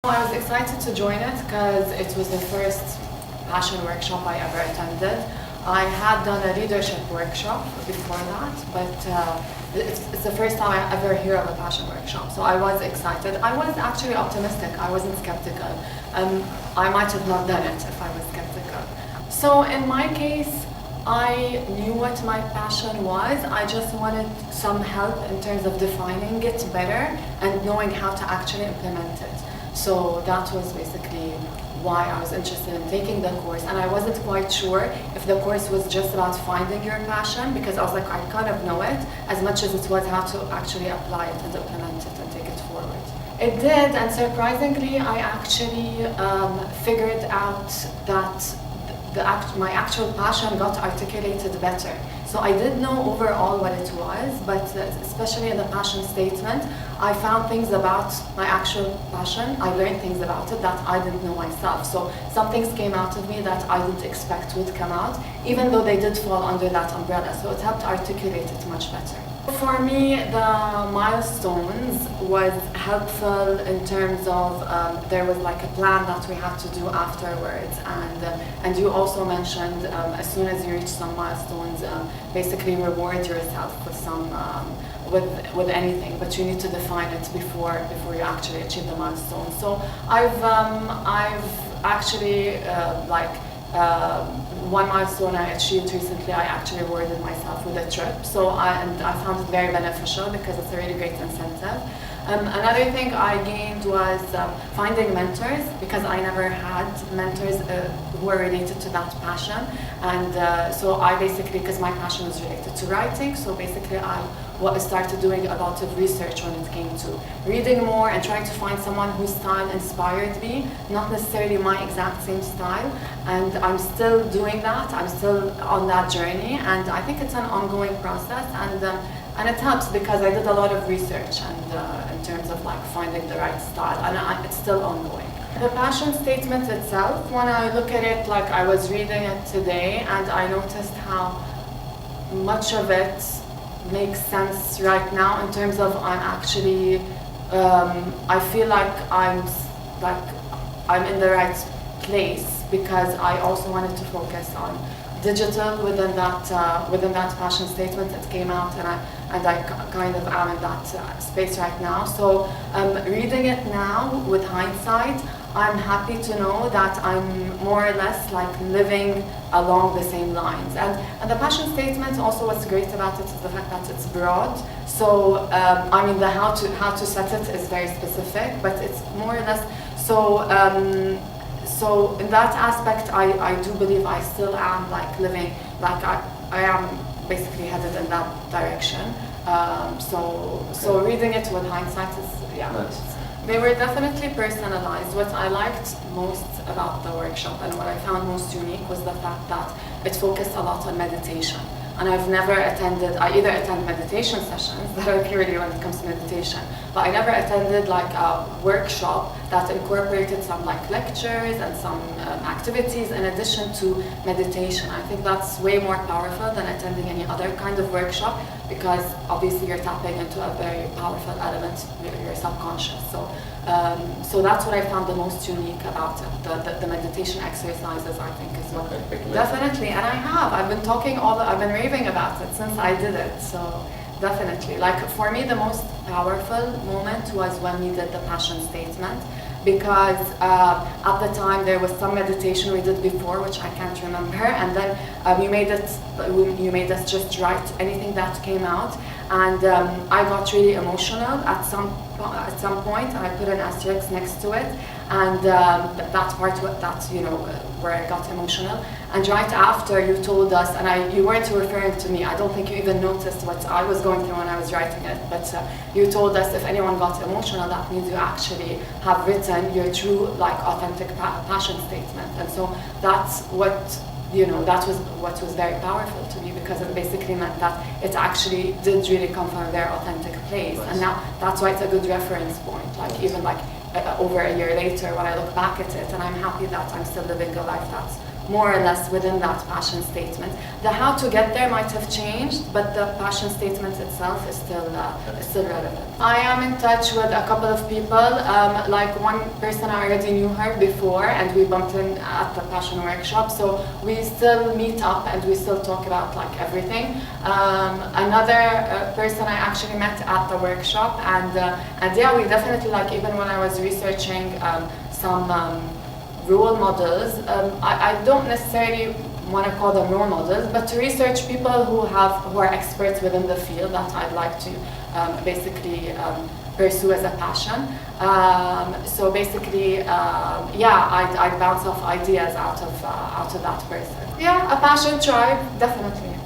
I was excited to join it because it was the first passion workshop I ever attended. I had done a leadership workshop before that, but it's the first time I ever hear of a passion workshop. So I was excited. I was actually optimistic. I wasn't skeptical. I might have not done it if I was skeptical. So in my case, I knew what my passion was. I just wanted some help in terms of defining it better and knowing how to actually implement it. So that was basically why I was interested in taking the course, and I wasn't quite sure if the course was just about finding your passion, because I was like, I kind of know it, as much as it was how to actually apply it and implement it and take it forward. It did, and surprisingly, I actually figured out that my actual passion got articulated better. So I did know overall what it was, but especially in the passion statement, I found things about my actual passion. I learned things about it that I didn't know myself. So some things came out of me that I didn't expect would come out, even though they did fall under that umbrella. So it helped articulate it much better. For me, the milestones was helpful in terms of there was like a plan that we had to do afterwards, and you also mentioned as soon as you reach some milestones, basically reward yourself with some with anything, but you need to define it before you actually achieve the milestone. So I've actually one milestone I achieved recently, I actually rewarded myself with a trip. So I found it very beneficial because it's a really great incentive. Another thing I gained was finding mentors, because I never had mentors who were related to that passion. And so I basically, because my passion was related to writing, so basically I started doing a lot of research when it came to reading more and trying to find someone whose style inspired me, not necessarily my exact same style. And I'm still doing that. I'm still on that journey, and I think it's an ongoing process. And it helps because I did a lot of research and in terms of like finding the right style, and it's still ongoing. The passion statement itself, when I look at it, like I was reading it today, and I noticed how much of it makes sense right now in terms of I'm actually, I feel like I'm in the right place, because I also wanted to focus on digital within that passion statement. It came out, and I kind of am in that space right now. So reading it now with hindsight, I'm happy to know that I'm more or less like living along the same lines. And the passion statement, also what's great about it is the fact that it's broad. So I mean, the how to set it is very specific, but it's more or less so. So in that aspect, I do believe I still am like living, like I am basically headed in that direction. So reading it with hindsight is, yeah. Nice. They were definitely personalized. What I liked most about the workshop and what I found most unique was the fact that it focused a lot on meditation. And I've never attended, I either attend meditation sessions that are purely when it comes to meditation, but I never attended like a workshop that incorporated some like lectures and some activities in addition to meditation. I think that's way more powerful than attending any other kind of workshop, because obviously you're tapping into a very powerful element, your subconscious. So that's what I found the most unique about it. The meditation exercises, I think, is what definitely. And I've been raving about it since I did it. So definitely, like for me, the most powerful moment was when we did the passion statement, because at the time there was some meditation we did before, which I can't remember, and then you made us just write anything that came out, and I got really emotional at some point. I put an asterisk next to it, and that part where I got emotional. And right after, you told us, and you weren't referring to me, I don't think you even noticed what I was going through when I was writing it, but you told us if anyone got emotional, that means you actually have written your true, like, authentic passion statement. And so that's what, that was what was very powerful to me, because it basically meant that it actually did really come from a very authentic place. Nice. And now that's why it's a good reference point, like even like over a year later when I look back at it, and I'm happy that I'm still living a life that's more or less within that passion statement. The how to get there might have changed, but the passion statement itself is still relevant. I am in touch with a couple of people. Like one person, I already knew her before, and we bumped in at the passion workshop. So we still meet up and we still talk about like everything. Another person I actually met at the workshop, and yeah, we definitely, like, even when I was researching some role models, I don't necessarily want to call them role models, but to research people who are experts within the field that I'd like to basically pursue as a passion. So basically, yeah, I'd bounce off ideas out of that person. Yeah, a passion tribe, definitely.